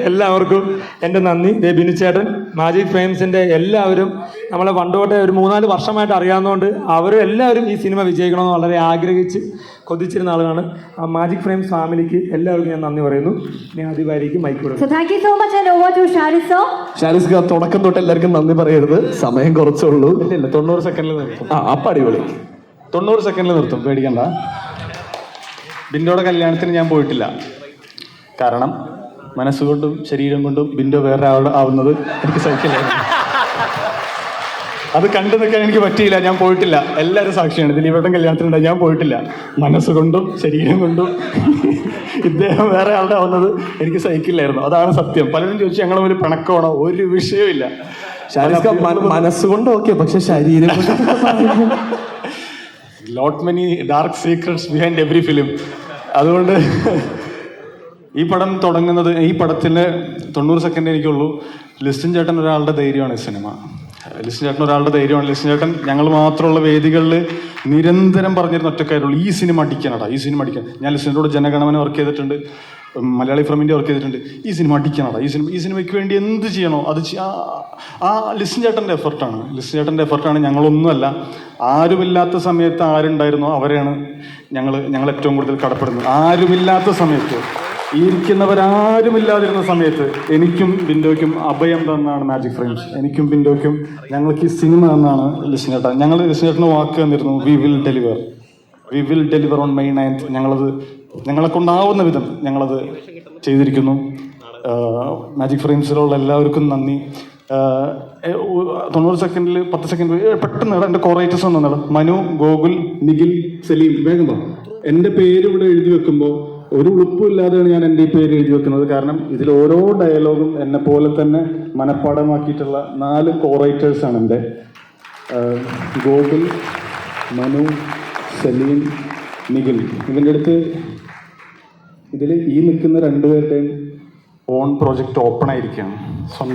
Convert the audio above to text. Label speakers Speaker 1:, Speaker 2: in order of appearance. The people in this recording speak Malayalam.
Speaker 1: എല്ലാവർക്കും എൻ്റെ നന്ദി. ബിനു ചേട്ടൻ, മാജിക് ഫ്രെയിംസിൻ്റെ എല്ലാവരും നമ്മളെ പണ്ടോട്ടെ ഒരു 3-4 വർഷമായിട്ട് അറിയാവുന്നതുകൊണ്ട് അവരും എല്ലാവരും ഈ സിനിമ വിജയിക്കണമെന്ന് വളരെ ആഗ്രഹിച്ച് കൊതിച്ചിരുന്ന ആളാണ്. മാജിക് ഫ്രെയിംസ് ഫാമിലിക്ക് എല്ലാവർക്കും ഞാൻ നന്ദി പറയുന്നു. ഞാൻ ആദ്യമായിരിക്കും മൈക്ക് കൊടുക്കും.
Speaker 2: ഷാരിസ് തുടക്കം തൊട്ട് എല്ലാവർക്കും നന്ദി പറയരുത്, സമയം കുറച്ചുള്ളൂ.
Speaker 3: ഇല്ല 90 സെക്കൻഡിൽ നിർത്തും.
Speaker 2: അപ്പം അടിപൊളി.
Speaker 3: 90 സെക്കൻഡിൽ നിർത്തും, പേടിക്കണ്ട. ബിൻഡോയുടെ കല്യാണത്തിന് ഞാൻ പോയിട്ടില്ല. കാരണം മനസ്സുകൊണ്ടും ശരീരം കൊണ്ടും ബിൻഡോ വേറെ ആവുന്നത് എനിക്ക് സഹിക്കില്ലായിരുന്നു. അത് കണ്ടു നിൽക്കാൻ എനിക്ക് പറ്റിയില്ല, ഞാൻ പോയിട്ടില്ല. എല്ലാവരും സാക്ഷിയാണ്. ദിലീപേട്ടൻ കല്യാണത്തിനുണ്ടായി, ഞാൻ പോയിട്ടില്ല. മനസ്സുകൊണ്ടും ശരീരം കൊണ്ടും ഇദ്ദേഹം വേറെ ആളുടെ ആവുന്നത് എനിക്ക് സഹിക്കില്ലായിരുന്നു. അതാണ് സത്യം. പലരും ചോദിച്ചു ഞങ്ങൾ ഒരു പിണക്കമാണോ? ഒരു വിഷയമില്ല.
Speaker 2: മനസ്സുകൊണ്ട് ഓക്കെ, പക്ഷെ ശരീരം
Speaker 3: lot many dark secrets behind every film. അതുകൊണ്ട് ഈ പടം തുടങ്ങുന്നത്, ഈ പടത്തിൻ്റെ 90 സെക്കൻഡ് എനിക്കുള്ളൂ. ലിസ്റ്റിൻ ചേട്ടൻ ഒരാളുടെ ധൈര്യമാണ് ഈ സിനിമ. ലിസ്റ്റിൻ ചേട്ടൻ ഒരാളുടെ ധൈര്യമാണ്. ലിസ്റ്റിൻ ചേട്ടൻ ഞങ്ങൾ മാത്രമുള്ള വേദികളിൽ നിരന്തരം പറഞ്ഞിരുന്ന ഒറ്റക്കാരുള്ളൂ, ഈ സിനിമ അടിക്കാനടാ, ഈ സിനിമ അടിക്കാൻ. ഞാൻ ലിസ്റ്റിനോട് ജനഗണമന വർക്ക് ചെയ്തിട്ടുണ്ട്, മലയാളി ഫ്രം ഇന്ത്യ വർക്ക് ചെയ്തിട്ടുണ്ട്. ഈ സിനിമ അടിക്കാനടാ, ഈ സിനിമയ്ക്ക് വേണ്ടി എന്ത് ചെയ്യണോ അത് ആ ലിസ്റ്റിൻ ചേട്ടൻ്റെ എഫർട്ടാണ്. ലിസ്റ്റിൻ ചേട്ടൻ്റെ എഫർട്ടാണ്. ഞങ്ങളൊന്നുമല്ല. ആരുമില്ലാത്ത സമയത്ത് ആരുണ്ടായിരുന്നോ അവരെയാണ് ഞങ്ങൾ ഏറ്റവും കൂടുതൽ കടപ്പെടുന്നത്. ആരുമില്ലാത്ത സമയത്ത്, ഈ ഇരിക്കുന്നവരാരുമില്ലാതിരുന്ന സമയത്ത് എനിക്കും ബിൻഡോയ്ക്കും അഭയം തന്നാണ് മാജിക് ഫ്രെയിംസ്. എനിക്കും ബിൻഡോയ്ക്കും ഞങ്ങൾക്ക് ഈ സിനിമ തന്നാണ് ലിസ്റ്റിൻ ചേട്ടൻ. ഞങ്ങൾ ലിസ്റ്റിൻ ചേട്ടന് വാക്ക് തന്നിരുന്നു, we will deliver on May 9th. ഞങ്ങളെ കൊണ്ടാവുന്ന വിധം ഞങ്ങളത് ചെയ്തിരിക്കുന്നു. മാജിക് ഫ്രെയിംസിലുള്ള എല്ലാവർക്കും നന്ദി. 90 സെക്കൻഡിൽ 10 സെക്കൻഡ് പെട്ടെന്ന് എൻ്റെ കോറേറ്റേഴ്സ് ഒന്നും മനു, ഗോകുൽ, നിഖിൽ, സലീം, വേഗം വാ. എൻ്റെ പേര് ഇവിടെ എഴുതി വെക്കുമ്പോൾ ഒരു ഉളുപ്പില്ലാതെയാണ് ഞാൻ എൻ്റെ ഈ പേര് എഴുതി വെക്കുന്നത്. കാരണം ഇതിൽ ഓരോ ഡയലോഗും എന്നെ പോലെ തന്നെ മനഃപ്പാടമാക്കിയിട്ടുള്ള 4 കോറേറ്റേഴ്സാണ് എൻ്റെ. ഗോകുൽ, മനു, സലീം, നിഖിൽ. ഇവൻ്റെ അടുത്ത് ഇതിൽ ഈ നിൽക്കുന്ന 2 പേരുടെയും ഓൺ പ്രോജക്റ്റ് ഓപ്പൺ ആയിരിക്കുകയാണ്.